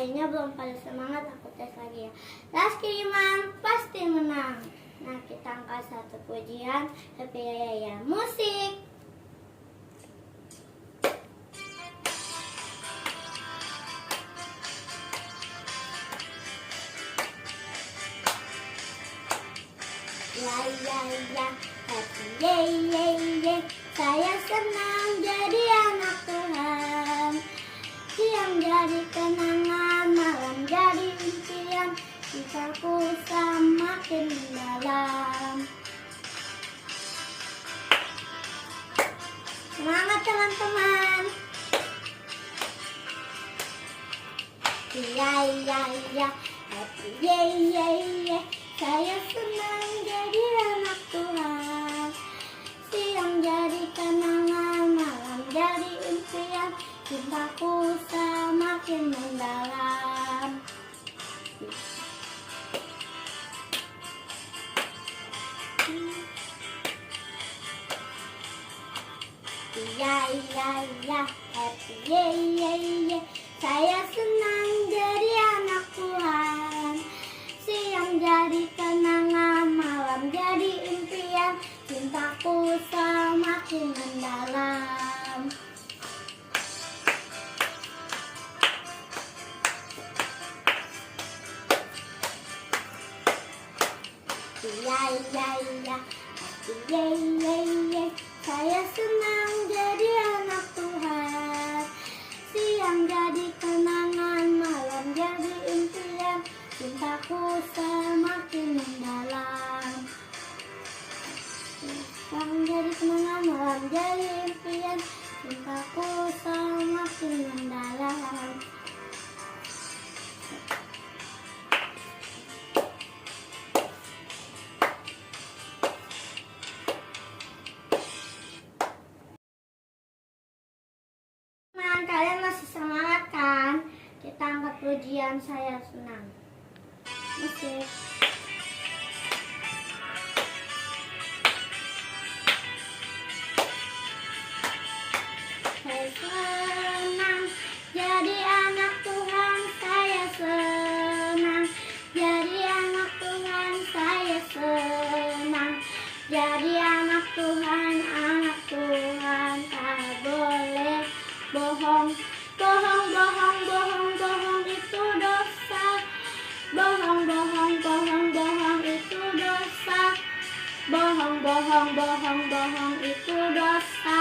lainnya belum pada semangat, aku tes lagi ya. Rizky Iman pasti menang. Nah, kita angkat satu pujian. Tapi ya, musik. Ya, happy ye. Saya senang jadi anak Tuhan. Siang jadi kenangan, malam jadi impian, cintaku semakin mendalam. Semangat teman-teman. Ya, happy ye. Saya senang jadi anak Tuhan. Siang jadi kenangan, malam jadi impian, cintaku semakin mendalam. Ya, happy ye. Saya senang jadi anak Tuhan. Siang jadi kenangan, malam jadi impian, cintaku semakin mendalam. Ya, ye. Saya senang jadi anak Tuhan. Siang jadi kenangan, malam jadi impian, cintaku semakin mendalam. Siang jadi kenangan, malam jadi impian, cintaku semakin mendalam. Kalian masih semangat kan? Kita angkat pujian Saya Senang. Musik. Saya senang jadi anak Tuhan. Saya senang jadi anak Tuhan. Saya senang jadi anak Tuhan. Anak Tuhan tak boleh bohong itu dosa. Bohong itu dosa. Bohong itu dosa.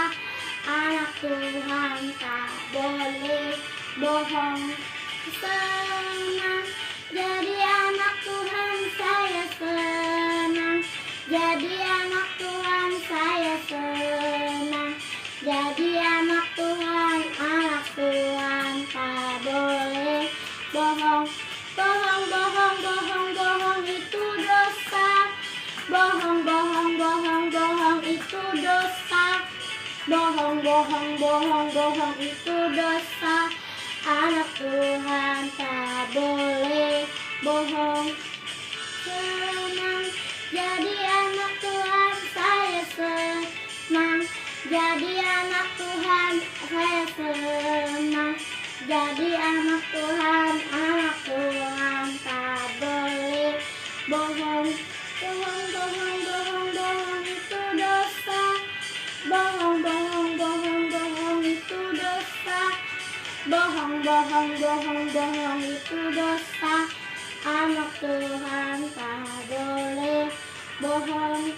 Anak Tuhan tak boleh bohong. Senang jadi anak Tuhan. Saya senang jadi anak Tuhan. Saya senang jadi anak Tuhan. Anak Tuhan tak boleh bohong. Bohong itu dosa. Bohong itu dosa. Bohong itu dosa. Anak Tuhan tak boleh bohong. Senang jadi anak Tuhan. Saya senang jadi anak Tuhan. Saya senang jadi anak Tuhan. Anak Tuhan tak boleh bohong. Bohong itu dosa. Bohong itu dosa. Bohong itu dosa. Anak Tuhan tak boleh bohong.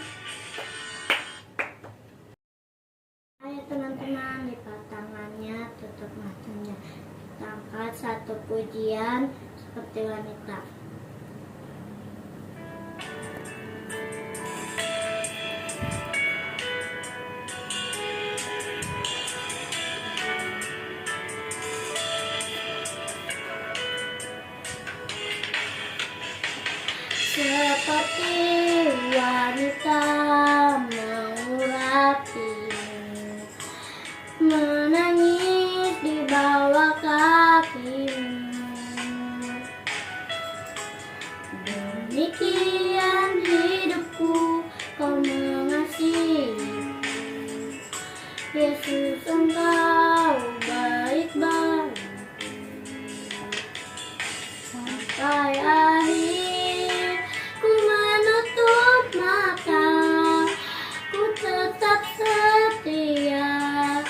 Ayo teman-teman, lipat tangannya, tutup matanya. Kita angkat satu pujian seperti wanita. Seperti wanita mengurapimu, menangis di bawah kakimu. Demikian hidupku, kau mengasihiku. Yesus, engkau baik bagiku. sampai akhir. Ku menutup mata, ku tetap setia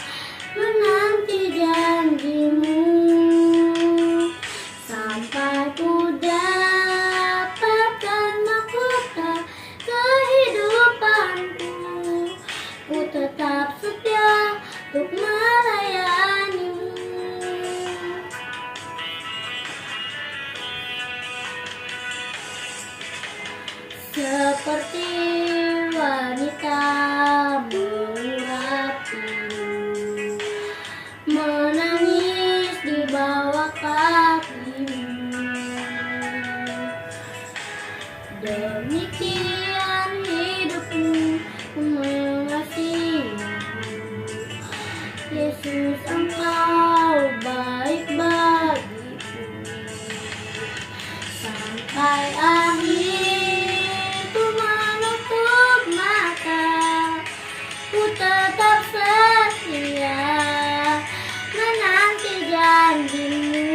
menanti janjimu, sampai ku dapatkan mahkota kehidupanku. Ku tetap setia untuk melayanimu. Seperti wanita mengurapi, menangis di bawah kakimu. Demikian hidupku mengasihimu. Yesus, Engkau baik bagiku. Sampai akhir ku menutup mata, ku tetap setia menanti janjimu,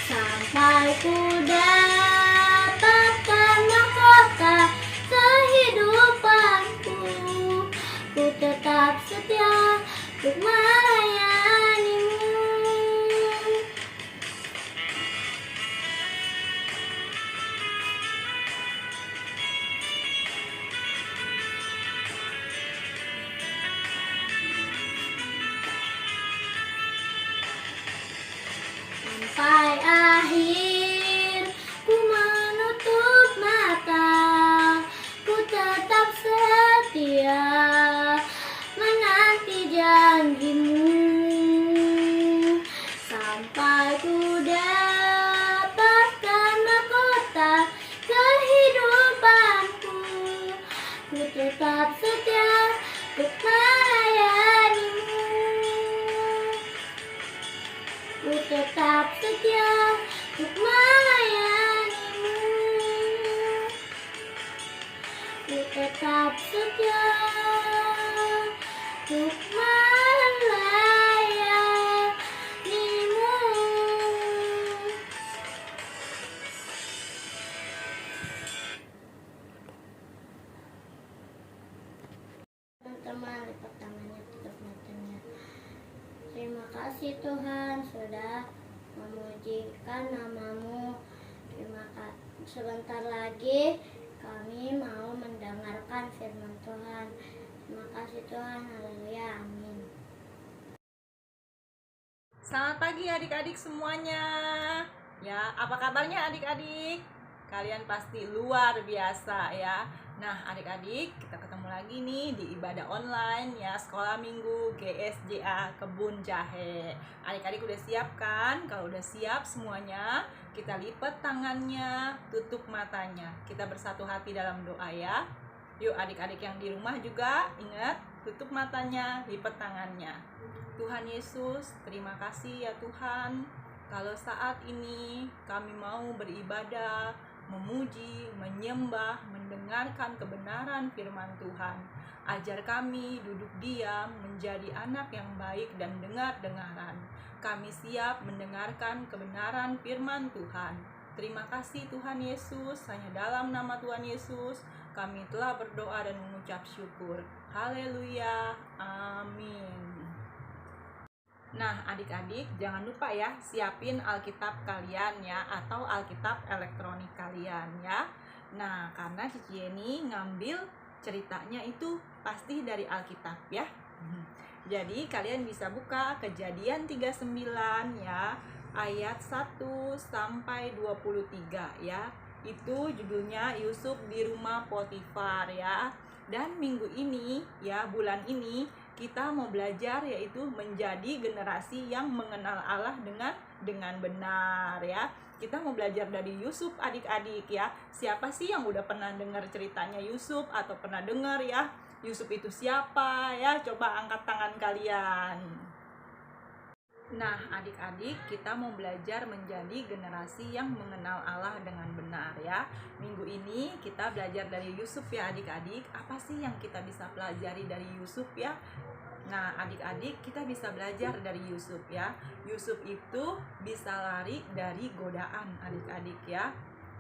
sampai ku dapatkan mahkota kehidupanku. Ku tetap setia untuk melayanimu. Sampai akhir ku menutup mata, ku tetap setia menanti janjimu, sampai ku dapatkan mahkota kehidupanku. Ku tetap setia untuk melayanimu. Ku tetap setia untuk melayanimu. Ku tetap setia untuk melayanimu. Teman-teman, lipat tangannya, tutup matanya. Terima kasih Tuhan sudah memujikan namamu. Terima kasih. Sebentar lagi kami mau mendengarkan firman Tuhan. Terima kasih Tuhan. Haleluya. Amin. Selamat pagi adik-adik semuanya. Ya, apa kabarnya adik-adik? Kalian pasti luar biasa ya. Nah, adik-adik, kita ketemu lagi nih di ibadah online ya, sekolah minggu GSJA Kebun Jahe. Adik-adik udah siap kan? Kalau udah siap semuanya, kita lipat tangannya, tutup matanya. Kita bersatu hati dalam doa ya. Yuk adik-adik yang di rumah juga ingat, tutup matanya, lipat tangannya. Tuhan Yesus, terima kasih ya Tuhan. Kalau saat ini kami mau beribadah, memuji, menyembah, mendengarkan kebenaran firman Tuhan. Ajar kami duduk diam, menjadi anak yang baik dan dengar-dengaran. Kami siap mendengarkan kebenaran firman Tuhan. Terima kasih Tuhan Yesus, hanya dalam nama Tuhan Yesus kami telah berdoa dan mengucap syukur. Haleluya, amin. Nah adik-adik jangan lupa ya, siapin Alkitab kalian ya, atau Alkitab elektronik kalian ya. Nah karena Cici Yeni ngambil ceritanya itu pasti dari Alkitab ya. Jadi kalian bisa buka Kejadian 39 ya, ayat 1 sampai 23 ya. Itu judulnya Yusuf di rumah Potifar ya. Dan minggu ini ya, bulan ini kita mau belajar yaitu menjadi generasi yang mengenal Allah dengan benar ya. Kita mau belajar dari Yusuf adik-adik ya. Siapa sih yang udah pernah dengar ceritanya Yusuf atau pernah dengar ya? Yusuf itu siapa ya? Coba angkat tangan kalian. Nah adik-adik, kita mau belajar menjadi generasi yang mengenal Allah dengan benar ya. Minggu ini kita belajar dari Yusuf ya adik-adik. Apa sih yang kita bisa pelajari dari Yusuf ya? Nah, adik-adik kita bisa belajar dari Yusuf ya. Yusuf itu bisa lari dari godaan adik-adik ya.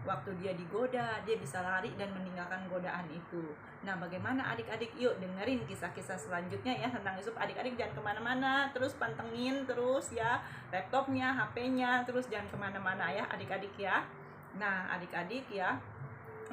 Waktu dia digoda, dia bisa lari dan meninggalkan godaan itu. Nah, bagaimana adik-adik? Yuk dengerin kisah-kisah selanjutnya ya tentang Yusuf. Adik-adik jangan kemana-mana, terus pantengin terus ya laptopnya, HP-nya, terus jangan kemana-mana ya adik-adik ya. Nah, adik-adik ya.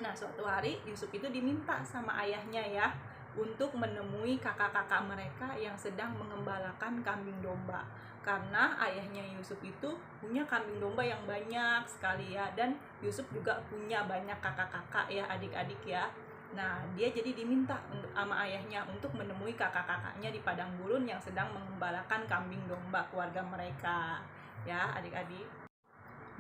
Nah, suatu hari Yusuf itu diminta sama ayahnya ya untuk menemui kakak-kakak mereka yang sedang mengembalakan kambing domba. Karena ayahnya Yusuf itu punya kambing domba yang banyak sekali ya, dan Yusuf juga punya banyak kakak-kakak ya adik-adik ya. Nah, dia jadi diminta sama ayahnya untuk menemui kakak-kakaknya di padang gurun yang sedang mengembalakan kambing domba keluarga mereka ya adik-adik.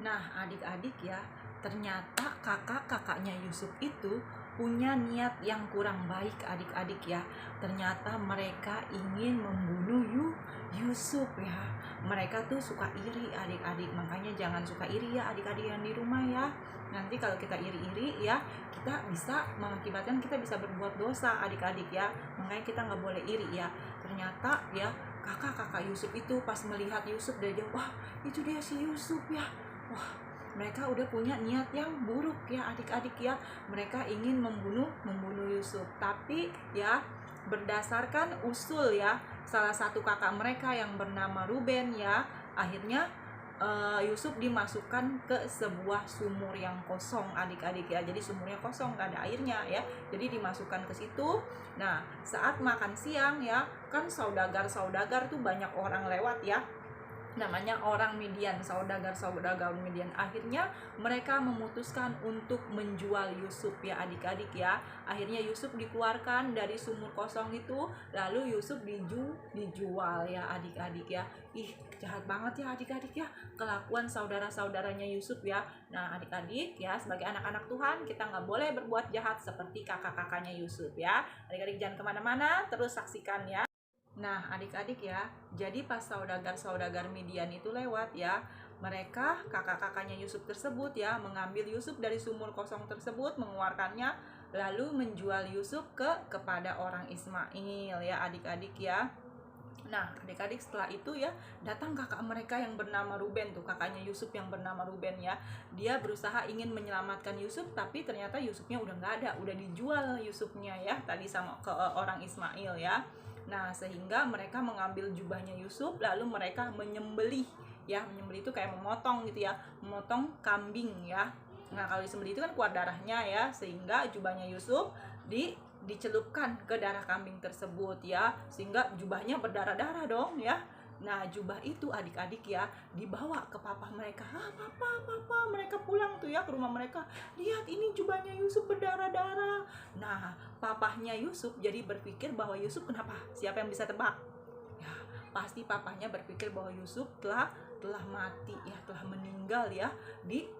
Nah, adik-adik ya, ternyata kakak-kakaknya Yusuf itu punya niat yang kurang baik adik-adik ya. Ternyata mereka ingin membunuh Yusuf ya. Mereka tuh suka iri adik-adik. Makanya jangan suka iri ya adik-adik yang di rumah ya. Nanti kalau kita iri-iri ya, kita bisa mengakibatkan kita bisa berbuat dosa adik-adik ya. Makanya kita nggak boleh iri ya. Ternyata ya kakak-kakak Yusuf itu pas melihat Yusuf dari jauh, wah itu dia si Yusuf ya. Wah, mereka udah punya niat yang buruk ya adik-adik ya. Mereka ingin membunuh Yusuf. Tapi ya berdasarkan usul ya salah satu kakak mereka yang bernama Ruben ya, akhirnya Yusuf dimasukkan ke sebuah sumur yang kosong adik-adik ya. Jadi sumurnya kosong, gak ada airnya ya. Jadi dimasukkan ke situ. Nah, saat makan siang ya, kan saudagar tuh banyak orang lewat ya, namanya orang Midian, saudagar Midian. Akhirnya mereka memutuskan untuk menjual Yusuf ya adik-adik ya. Akhirnya Yusuf dikeluarkan dari sumur kosong itu, lalu Yusuf dijual ya adik-adik ya. Ih, jahat banget ya adik-adik ya kelakuan saudara-saudaranya Yusuf ya. Nah, adik-adik ya, sebagai anak-anak Tuhan kita nggak boleh berbuat jahat seperti kakak-kakaknya Yusuf ya. Adik-adik jangan kemana-mana, terus saksikan ya. Nah, adik-adik ya, jadi pas saudagar Midian itu lewat ya, mereka kakak-kakaknya Yusuf tersebut ya mengambil Yusuf dari sumur kosong tersebut, mengeluarkannya, lalu menjual Yusuf kepada orang Ismail ya adik-adik ya. Nah, adik-adik setelah itu ya datang kakak mereka yang bernama Ruben tuh, kakaknya Yusuf yang bernama Ruben ya. Dia berusaha ingin menyelamatkan Yusuf, tapi ternyata Yusufnya udah nggak ada, udah dijual Yusufnya ya tadi sama ke orang Ismail ya. Nah, sehingga mereka mengambil jubahnya Yusuf, lalu mereka menyembelih ya. Menyembelih itu kayak memotong gitu ya, memotong kambing ya. Nah, kalau disembelih itu kan keluar darahnya ya, sehingga jubahnya Yusuf dicelupkan ke darah kambing tersebut ya, sehingga jubahnya berdarah-darah dong ya. Nah, jubah itu adik-adik ya dibawa ke papa mereka. Papa, mereka pulang tuh ya ke rumah mereka. Lihat ini jubahnya Yusuf berdarah-darah. Nah, papahnya Yusuf jadi berpikir bahwa Yusuf kenapa? Siapa yang bisa tebak? Ya, pasti papahnya berpikir bahwa Yusuf telah mati ya, telah meninggal ya,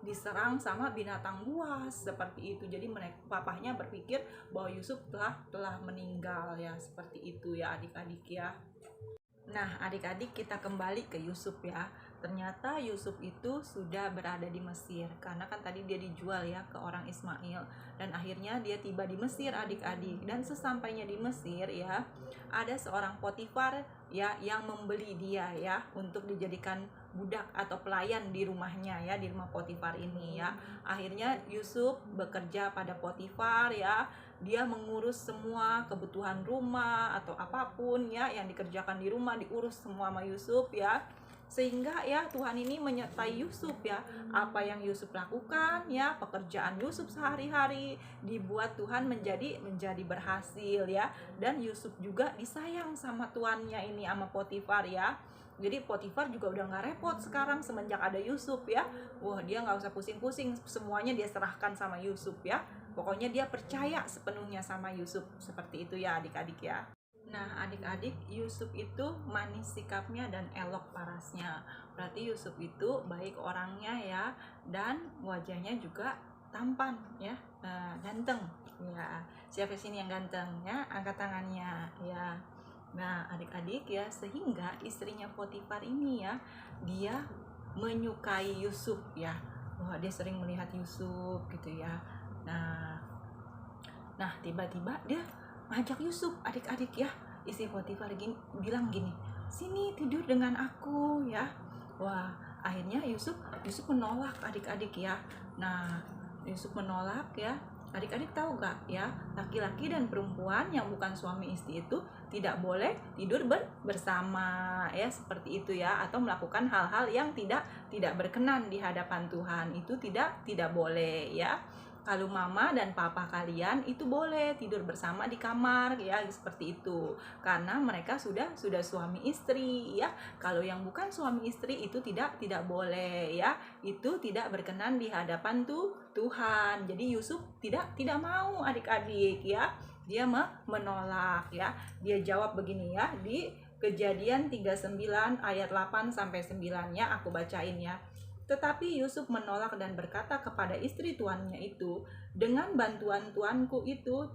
diserang sama binatang buas seperti itu. Jadi papahnya berpikir bahwa Yusuf telah meninggal ya, seperti itu ya adik-adik ya. Nah, adik-adik kita kembali ke Yusuf ya. Ternyata Yusuf itu sudah berada di Mesir, karena kan tadi dia dijual ya ke orang Ismail, dan akhirnya dia tiba di Mesir adik-adik. Dan sesampainya di Mesir ya, ada seorang Potifar ya yang membeli dia ya untuk dijadikan budak atau pelayan di rumahnya ya, di rumah Potifar ini ya. Akhirnya Yusuf bekerja pada Potifar ya. Dia mengurus semua kebutuhan rumah atau apapun ya yang dikerjakan di rumah, diurus semua sama Yusuf ya. Sehingga ya Tuhan ini menyertai Yusuf ya. Apa yang Yusuf lakukan ya, pekerjaan Yusuf sehari-hari dibuat Tuhan menjadi berhasil ya. Dan Yusuf juga disayang sama tuannya ini, sama Potifar ya. Jadi Potifar juga udah gak repot sekarang semenjak ada Yusuf ya. Wah, dia gak usah pusing-pusing, semuanya dia serahkan sama Yusuf ya. Pokoknya dia percaya sepenuhnya sama Yusuf. Seperti itu ya adik-adik ya. Nah, adik-adik, Yusuf itu manis sikapnya dan elok parasnya. Berarti Yusuf itu baik orangnya ya, dan wajahnya juga tampan ya, ganteng ya. Siapa sini yang ganteng ya? Angkat tangannya ya. Nah, adik-adik ya, sehingga istrinya Potifar ini ya, dia menyukai Yusuf ya. Wah, dia sering melihat Yusuf gitu ya. Nah, tiba-tiba dia ngajak Yusuf adik-adik ya. istri Potifar bilang gini, sini tidur dengan aku ya. Wah, akhirnya Yusuf menolak adik-adik ya. Nah, Yusuf menolak ya. Adik-adik tahu gak ya, laki-laki dan perempuan yang bukan suami istri itu tidak boleh tidur bersama ya, seperti itu ya, atau melakukan hal-hal yang tidak berkenan di hadapan Tuhan. Itu tidak boleh ya. Kalau mama dan papa kalian itu boleh tidur bersama di kamar ya, seperti itu. Karena mereka sudah suami istri ya. Kalau yang bukan suami istri itu tidak boleh ya. Itu tidak berkenan di hadapan Tuhan. Jadi Yusuf tidak mau adik-adik ya. Dia menolak ya. Dia jawab begini ya, di Kejadian 39 ayat 8 sampai 9 ya, aku bacain ya. Tetapi Yusuf menolak dan berkata kepada istri tuannya itu, dengan bantuan tuanku itu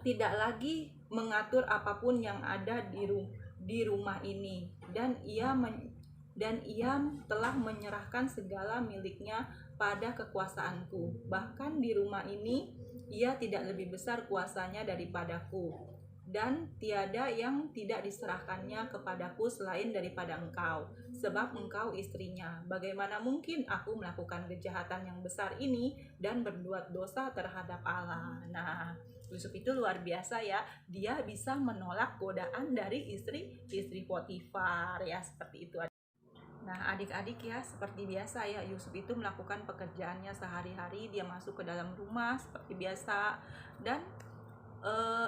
tidak lagi mengatur apapun yang ada di rumah ini, dan ia telah menyerahkan segala miliknya pada kekuasaanku. Bahkan di rumah ini ia tidak lebih besar kuasanya daripadaku, dan tiada yang tidak diserahkannya kepadaku selain daripada engkau, sebab engkau istrinya. Bagaimana mungkin aku melakukan kejahatan yang besar ini dan berbuat dosa terhadap Allah? Nah, Yusuf itu luar biasa ya. Dia bisa menolak godaan dari istri Potifar ya, seperti itu. Nah, adik-adik ya, seperti biasa ya, Yusuf itu melakukan pekerjaannya sehari-hari. Dia masuk ke dalam rumah seperti biasa, dan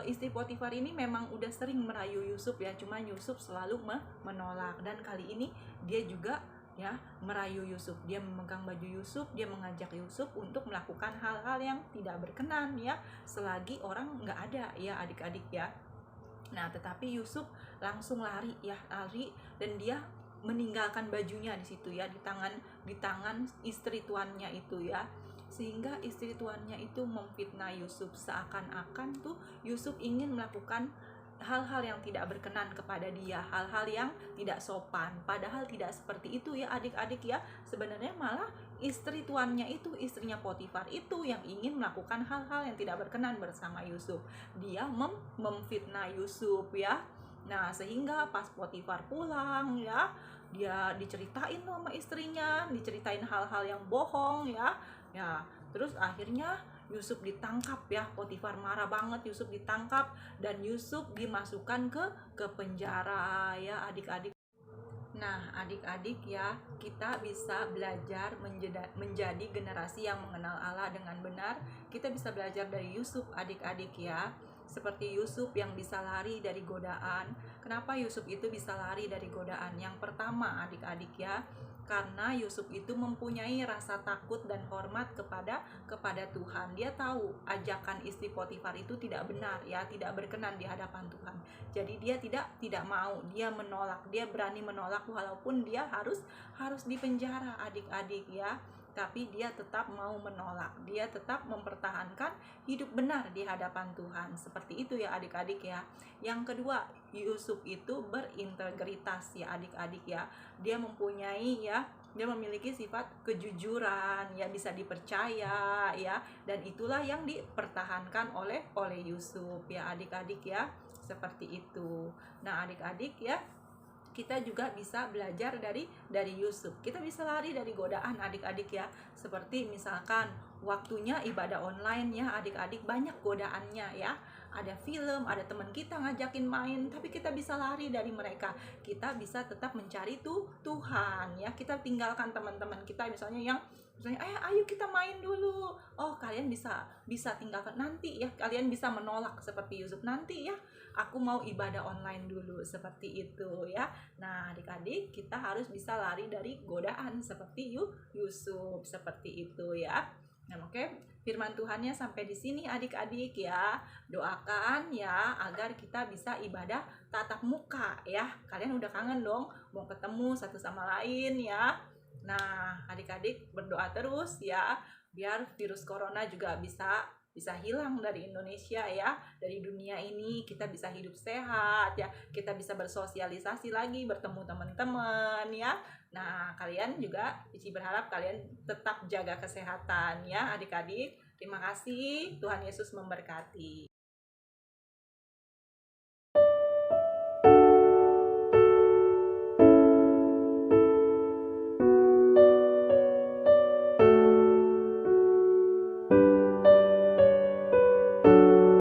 istri Potifar ini memang udah sering merayu Yusuf ya, cuma Yusuf selalu menolak. Dan kali ini dia juga ya merayu Yusuf. Dia memegang baju Yusuf, dia mengajak Yusuf untuk melakukan hal-hal yang tidak berkenan ya, selagi orang nggak ada ya adik-adik ya. Nah, tetapi Yusuf langsung lari dan dia meninggalkan bajunya di situ ya, di tangan istri tuannya itu ya. Sehingga istri tuannya itu memfitnah Yusuf, seakan-akan tuh Yusuf ingin melakukan hal-hal yang tidak berkenan kepada dia, hal-hal yang tidak sopan. Padahal tidak seperti itu ya adik-adik ya. Sebenarnya malah istri tuannya itu, istrinya Potifar itu yang ingin melakukan hal-hal yang tidak berkenan bersama Yusuf. Dia memfitnah Yusuf ya. Nah, sehingga pas Potifar pulang ya, dia diceritain sama istrinya, diceritain hal-hal yang bohong ya. Ya, terus akhirnya Yusuf ditangkap ya. Potifar marah banget, Yusuf ditangkap dan Yusuf dimasukkan ke penjara ya adik-adik. Nah, adik-adik ya, kita bisa belajar menjadi generasi yang mengenal Allah dengan benar. Kita bisa belajar dari Yusuf adik-adik ya. Seperti Yusuf yang bisa lari dari godaan. Kenapa Yusuf itu bisa lari dari godaan? Yang pertama adik-adik ya, karena Yusuf itu mempunyai rasa takut dan hormat kepada Tuhan. Dia tahu ajakan istri Potifar itu tidak benar ya, tidak berkenan di hadapan Tuhan. Jadi dia tidak mau, dia menolak, dia berani menolak walaupun dia harus dipenjara adik-adik ya. Tapi dia tetap mau menolak, dia tetap mempertahankan hidup benar di hadapan Tuhan. Seperti itu ya adik-adik ya. Yang kedua, Yusuf itu berintegritas ya adik-adik ya. Dia memiliki sifat kejujuran ya, bisa dipercaya ya, dan itulah yang dipertahankan oleh Yusuf ya adik-adik ya, seperti itu. Nah adik-adik ya, kita juga bisa belajar dari Yusuf. Kita bisa lari dari godaan adik-adik ya. Seperti misalkan waktunya ibadah online ya adik-adik, banyak godaannya ya. Ada film, ada teman kita ngajakin main, tapi kita bisa lari dari mereka. Kita bisa tetap mencari Tuhan ya. Kita tinggalkan teman-teman kita misalnya ayo kita main dulu. Oh, kalian bisa tinggalkan nanti ya. Kalian bisa menolak seperti Yusuf, nanti ya, aku mau ibadah online dulu, seperti itu ya. Nah, adik-adik, kita harus bisa lari dari godaan seperti Yusuf, seperti itu ya. Nah, oke, firman Tuhannya sampai di sini adik-adik ya. Doakan ya agar kita bisa ibadah tatap muka ya. Kalian udah kangen dong mau ketemu satu sama lain ya. Nah, adik-adik berdoa terus ya, biar virus corona juga bisa hilang dari Indonesia ya, dari dunia ini. Kita bisa hidup sehat ya, kita bisa bersosialisasi lagi, bertemu teman-teman ya. Nah, kalian juga Cici berharap kalian tetap jaga kesehatan ya adik-adik. Terima kasih, Tuhan Yesus memberkati.